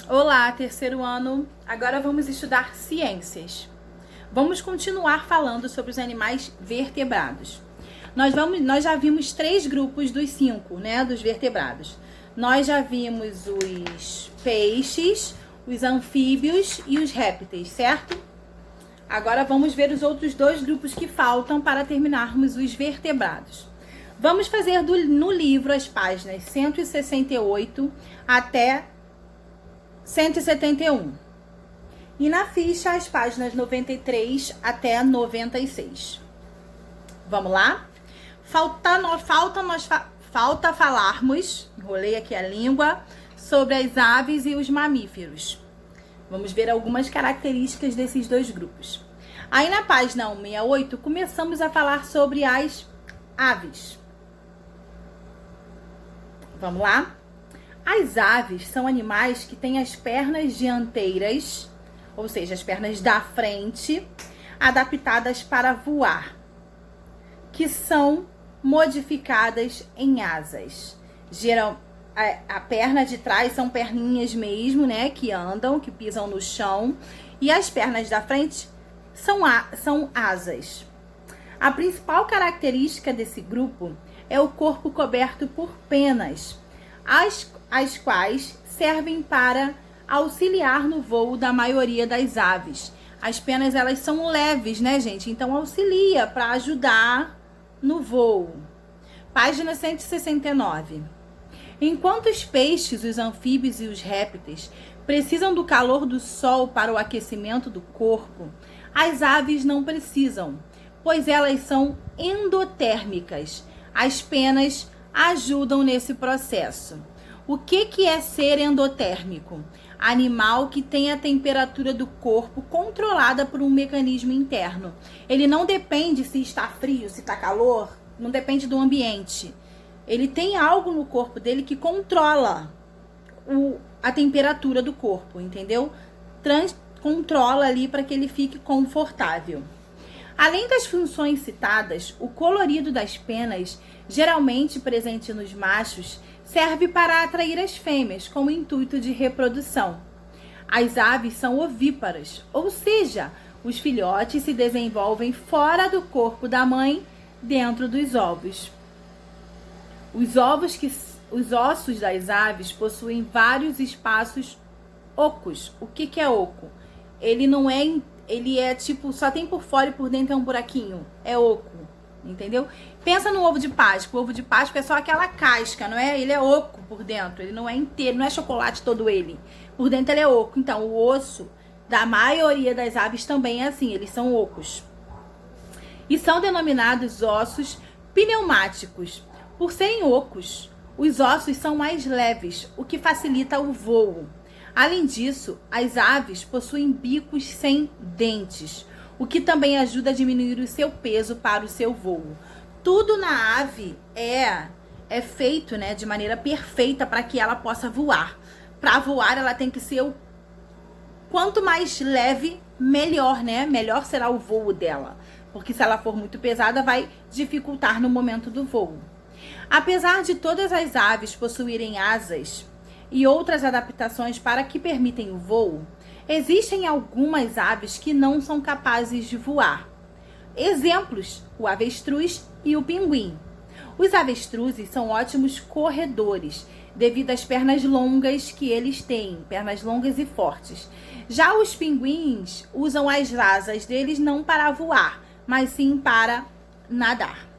Olá, terceiro ano. Agora vamos estudar ciências. Vamos continuar falando sobre os animais vertebrados. Nós já vimos 3 grupos dos 5, né, dos vertebrados. Nós já vimos os peixes, os anfíbios e os répteis, certo? Agora vamos ver os outros 2 grupos que faltam para terminarmos os vertebrados. Vamos fazer no livro as páginas 168 até 171. E na ficha as páginas 93 até 96. Vamos lá? Falta falarmos, enrolei aqui a língua, sobre as aves e os mamíferos. Vamos ver algumas características desses 2 grupos. Aí na página 168 começamos a falar sobre as aves. Vamos lá? As aves são animais que têm as pernas dianteiras, ou seja, as pernas da frente, adaptadas para voar, que são modificadas em asas. A perna de trás são perninhas mesmo, né, que andam, que pisam no chão, e as pernas da frente são asas. A principal característica desse grupo é o corpo coberto por penas, as quais servem para auxiliar no voo da maioria das aves. As penas, elas são leves, né, gente? Então, auxilia para ajudar no voo. Página 169. Enquanto os peixes, os anfíbios e os répteis precisam do calor do sol para o aquecimento do corpo, as aves não precisam, pois elas são endotérmicas. As penas ajudam nesse processo. O que é ser endotérmico? Animal que tem a temperatura do corpo controlada por um mecanismo interno. Ele não depende se está frio, se está calor, não depende do ambiente. Ele tem algo no corpo dele que controla a temperatura do corpo, entendeu? Controla ali para que ele fique confortável. Além das funções citadas, o colorido das penas, geralmente presente nos machos, serve para atrair as fêmeas com o intuito de reprodução. As aves são ovíparas, ou seja, os filhotes se desenvolvem fora do corpo da mãe, dentro dos ovos. Os ossos das aves possuem vários espaços ocos. O que é oco? Ele é tipo, só tem por fora e por dentro é um buraquinho. É oco, entendeu? Pensa no ovo de Páscoa. O ovo de Páscoa é só aquela casca, não é? Ele é oco por dentro. Ele não é inteiro, não é chocolate todo ele. Por dentro ele é oco. Então, o osso da maioria das aves também é assim. Eles são ocos. E são denominados ossos pneumáticos. Por serem ocos, os ossos são mais leves, o que facilita o voo. Além disso, as aves possuem bicos sem dentes, o que também ajuda a diminuir o seu peso para o seu voo. Tudo na ave é feito, né, de maneira perfeita para que ela possa voar. Para voar, ela tem que ser quanto mais leve, melhor, né? Melhor será o voo dela, porque se ela for muito pesada, vai dificultar no momento do voo. Apesar de todas as aves possuírem asas e outras adaptações para que permitem o voo, existem algumas aves que não são capazes de voar. Exemplos: o avestruz e o pinguim. Os avestruzes são ótimos corredores, devido às pernas longas que eles têm, pernas longas e fortes. Já os pinguins usam as asas deles não para voar, mas sim para nadar.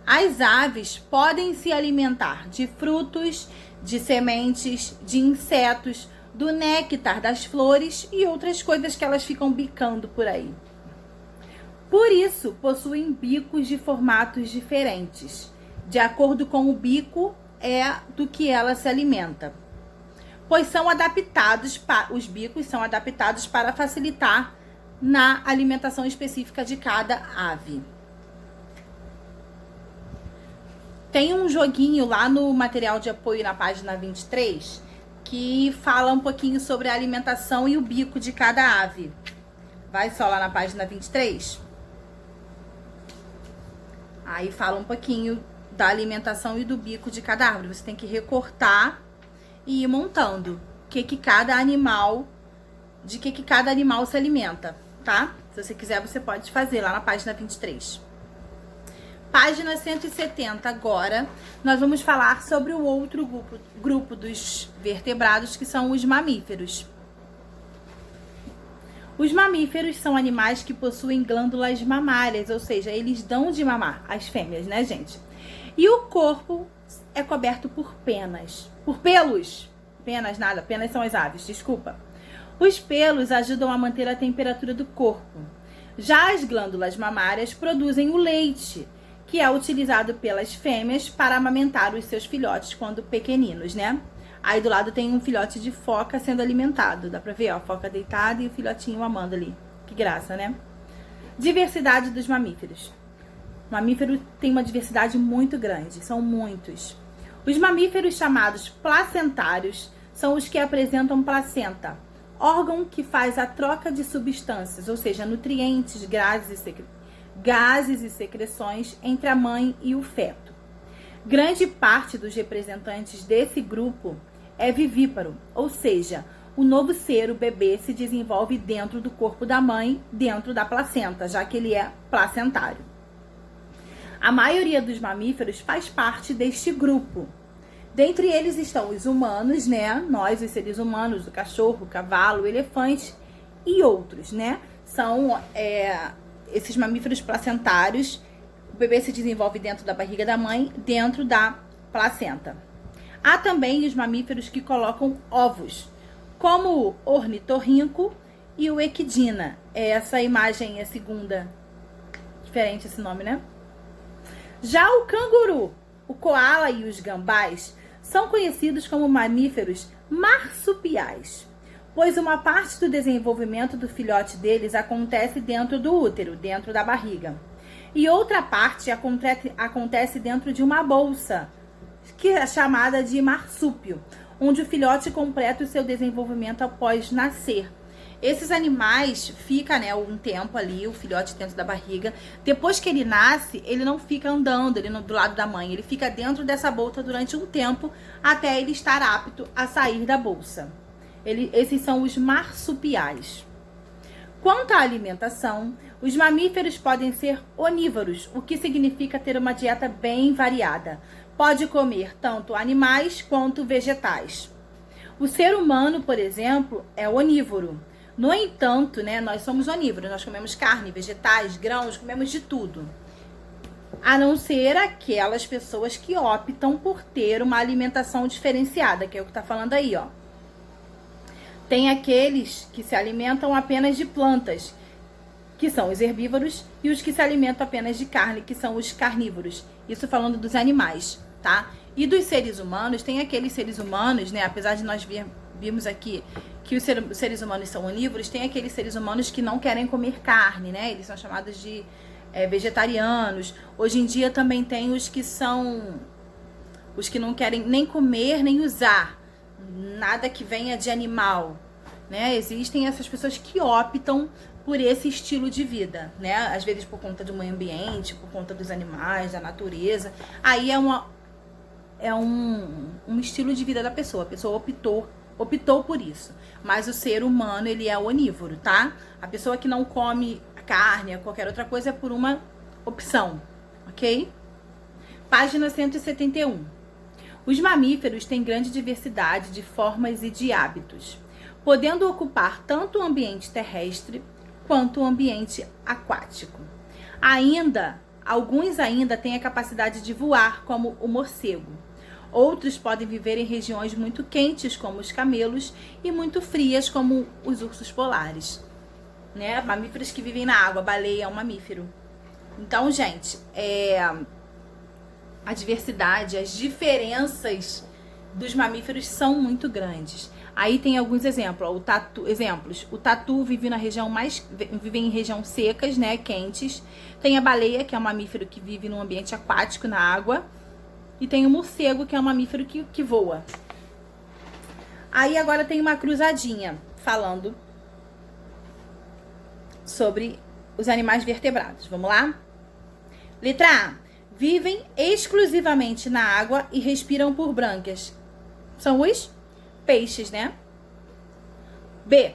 As aves podem se alimentar de frutos, de sementes, de insetos, do néctar das flores e outras coisas que elas ficam bicando por aí. Por isso, possuem bicos de formatos diferentes, de acordo com o bico do que ela se alimenta. Pois os bicos são adaptados para facilitar na alimentação específica de cada ave. Tem um joguinho lá no material de apoio na página 23 que fala um pouquinho sobre a alimentação e o bico de cada ave. Vai só lá na página 23. Aí fala um pouquinho da alimentação e do bico de cada árvore. Você tem que recortar e ir montando. que cada animal, de que cada animal se alimenta, tá? Se você quiser, você pode fazer lá na página 23. Página 170 agora, nós vamos falar sobre o outro grupo dos vertebrados, que são os mamíferos. Os mamíferos são animais que possuem glândulas mamárias, ou seja, eles dão de mamar, as fêmeas, né, gente? E o corpo é coberto por penas, por pelos. Penas nada, penas são as aves, desculpa. Os pelos ajudam a manter a temperatura do corpo. Já as glândulas mamárias produzem o leite, que é utilizado pelas fêmeas para amamentar os seus filhotes quando pequeninos, né? Aí do lado tem um filhote de foca sendo alimentado. Dá pra ver, ó, a foca deitada e o filhotinho mamando ali. Que graça, né? Diversidade dos mamíferos. O mamífero tem uma diversidade muito grande, são muitos. Os mamíferos chamados placentários são os que apresentam placenta, órgão que faz a troca de substâncias, ou seja, nutrientes, gases e secreções entre a mãe e o feto. Grande parte dos representantes desse grupo é vivíparo, ou seja, o novo ser, o bebê, se desenvolve dentro do corpo da mãe, dentro da placenta, já que ele é placentário. A maioria dos mamíferos faz parte deste grupo. Dentre eles estão os humanos, né? Nós, os seres humanos, o cachorro, o cavalo, o elefante e outros, né? São esses mamíferos placentários. O bebê se desenvolve dentro da barriga da mãe, dentro da placenta. Há também os mamíferos que colocam ovos, como o ornitorrinco e o equidna. Essa imagem é segunda. Diferente esse nome, né? Já o canguru, o coala e os gambás são conhecidos como mamíferos marsupiais, pois uma parte do desenvolvimento do filhote deles acontece dentro do útero, dentro da barriga. E outra parte acontece dentro de uma bolsa, que é chamada de marsúpio, onde o filhote completa o seu desenvolvimento após nascer. Esses animais ficam, né, um tempo ali, o filhote dentro da barriga. Depois que ele nasce, ele não fica andando do lado da mãe. Ele fica dentro dessa bolsa durante um tempo, até ele estar apto a sair da bolsa. Esses são os marsupiais. Quanto à alimentação, os mamíferos podem ser onívoros, o que significa ter uma dieta bem variada. Pode comer tanto animais quanto vegetais. O ser humano, por exemplo, é onívoro. No entanto, né, nós somos onívoros, nós comemos carne, vegetais, grãos, comemos de tudo. A não ser aquelas pessoas que optam por ter uma alimentação diferenciada, que é o que tá falando aí, ó. Tem aqueles que se alimentam apenas de plantas, que são os herbívoros, e os que se alimentam apenas de carne, que são os carnívoros. Isso falando dos animais, tá? E dos seres humanos, tem aqueles seres humanos, né, apesar de nós vimos aqui que os seres humanos são onívoros, tem aqueles seres humanos que não querem comer carne, né? Eles são chamados de vegetarianos. Hoje em dia também tem os que não querem nem comer, nem usar nada que venha de animal, né? Existem essas pessoas que optam por esse estilo de vida, né? Às vezes por conta do meio ambiente, por conta dos animais, da natureza. Aí é um estilo de vida da pessoa. A pessoa optou por isso. Mas o ser humano, ele é onívoro, tá? A pessoa que não come carne ou qualquer outra coisa é por uma opção, ok? Página 171. Os mamíferos têm grande diversidade de formas e de hábitos, podendo ocupar tanto o ambiente terrestre quanto o ambiente aquático. Alguns ainda têm a capacidade de voar, como o morcego. Outros podem viver em regiões muito quentes, como os camelos, e muito frias, como os ursos polares. Né? Mamíferos que vivem na água. A baleia é um mamífero. Então, gente, a diversidade, as diferenças dos mamíferos são muito grandes. Aí tem alguns exemplos. O tatu vive em região secas, né, quentes. Tem a baleia, que é um mamífero que vive num ambiente aquático, na água. E tem o morcego, que é um mamífero que voa. Aí agora tem uma cruzadinha falando sobre os animais vertebrados. Vamos lá? Letra A. Vivem exclusivamente na água e respiram por brânquias. São os peixes, né? B.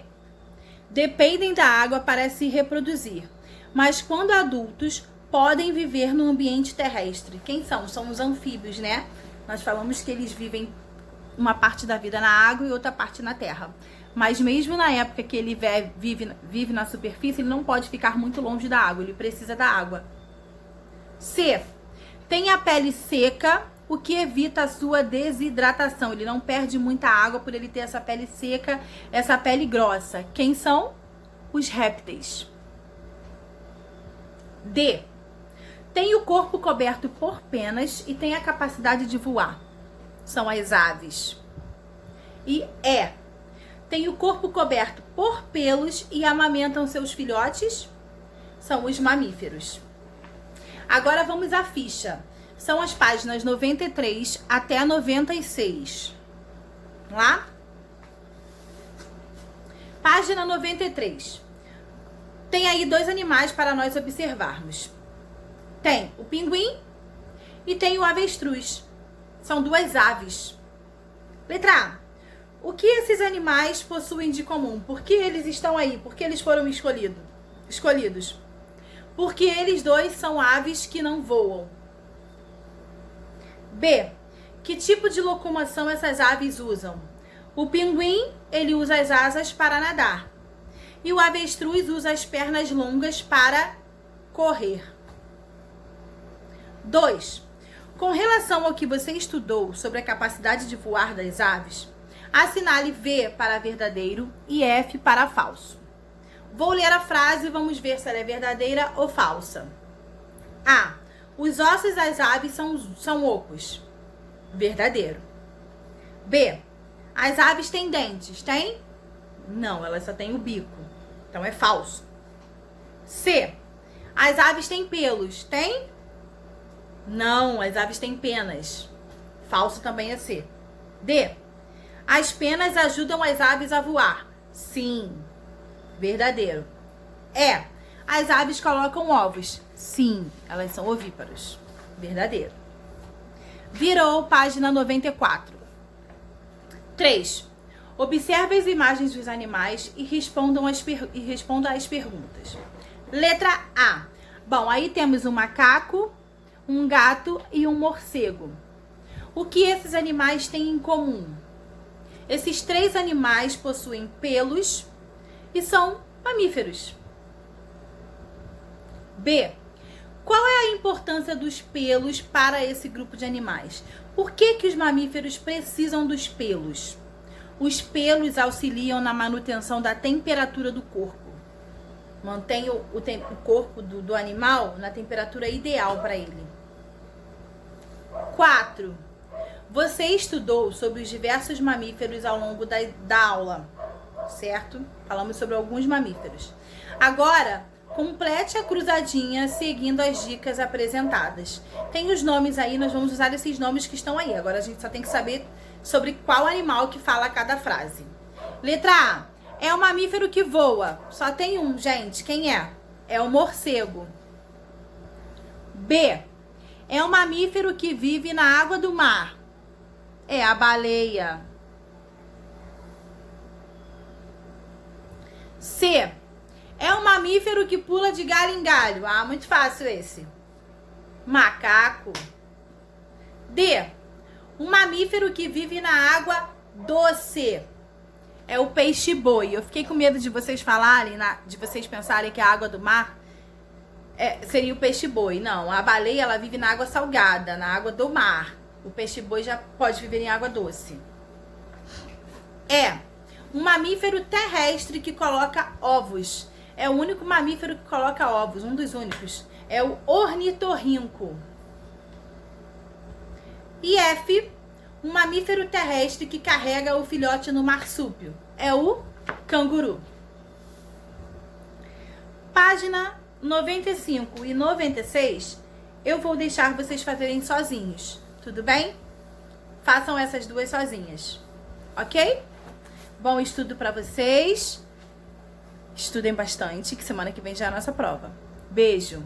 Dependem da água para se reproduzir, mas quando adultos podem viver no ambiente terrestre. Quem são? São os anfíbios, né? Nós falamos que eles vivem uma parte da vida na água e outra parte na terra. Mas mesmo na época que ele vive na superfície, ele não pode ficar muito longe da água, ele precisa da água. C. Tem a pele seca, o que evita a sua desidratação. Ele não perde muita água por ele ter essa pele seca, essa pele grossa. Quem são? Os répteis. D. Tem o corpo coberto por penas e tem a capacidade de voar. São as aves. E E. Tem o corpo coberto por pelos e amamentam seus filhotes. São os mamíferos. Agora vamos à ficha. São as páginas 93 até 96. Vamos lá? Página 93. Tem aí 2 animais para nós observarmos. Tem o pinguim e tem o avestruz. São 2 aves. Letra A. O que esses animais possuem de comum? Por que eles estão aí? Por que eles foram escolhidos? Porque eles 2 são aves que não voam. B. Que tipo de locomoção essas aves usam? O pinguim, ele usa as asas para nadar. E o avestruz usa as pernas longas para correr. 2. Com relação ao que você estudou sobre a capacidade de voar das aves, assinale V para verdadeiro e F para falso. Vou ler a frase e vamos ver se ela é verdadeira ou falsa. A. Os ossos das aves são ocos. Verdadeiro. B. As aves têm dentes. Tem? Não, elas só têm o bico. Então é falso. C. As aves têm pelos. Tem? Não, as aves têm penas. Falso também é C. D. As penas ajudam as aves a voar. Sim. Verdadeiro. E. As aves colocam ovos. Sim, elas são ovíparos. Verdadeiro. Virou página 94. 3. Observe as imagens dos animais e responda às perguntas. Letra A. Bom, aí temos um macaco, um gato e um morcego. O que esses animais têm em comum? Esses 3 animais possuem pelos e são mamíferos. B. Qual é a importância dos pelos para esse grupo de animais? Por que os mamíferos precisam dos pelos? Os pelos auxiliam na manutenção da temperatura do corpo. Mantém o corpo do animal na temperatura ideal para ele. 4. Você estudou sobre os diversos mamíferos ao longo da aula, certo? Falamos sobre alguns mamíferos. Agora, complete a cruzadinha seguindo as dicas apresentadas. Tem os nomes aí, nós vamos usar esses nomes que estão aí. Agora a gente só tem que saber sobre qual animal que fala cada frase. Letra A. É um mamífero que voa. Só tem um, gente. Quem é? É o morcego. B. É um mamífero que vive na água do mar. É a baleia. C. É um mamífero que pula de galho em galho. Ah, muito fácil esse. Macaco. D. Um mamífero que vive na água doce. É o peixe-boi. Eu fiquei com medo de vocês falarem, de vocês pensarem que a água do mar seria o peixe-boi. Não, a baleia ela vive na água salgada, na água do mar. O peixe-boi já pode viver em água doce. É um mamífero terrestre que coloca ovos. É o único mamífero que coloca ovos, um dos únicos. É o ornitorrinco. E F, um mamífero terrestre que carrega o filhote no marsúpio. É o canguru. Página 95 e 96, eu vou deixar vocês fazerem sozinhos. Tudo bem? Façam essas 2 sozinhas. Ok? Bom estudo para vocês. Estudem bastante, que semana que vem já é a nossa prova. Beijo!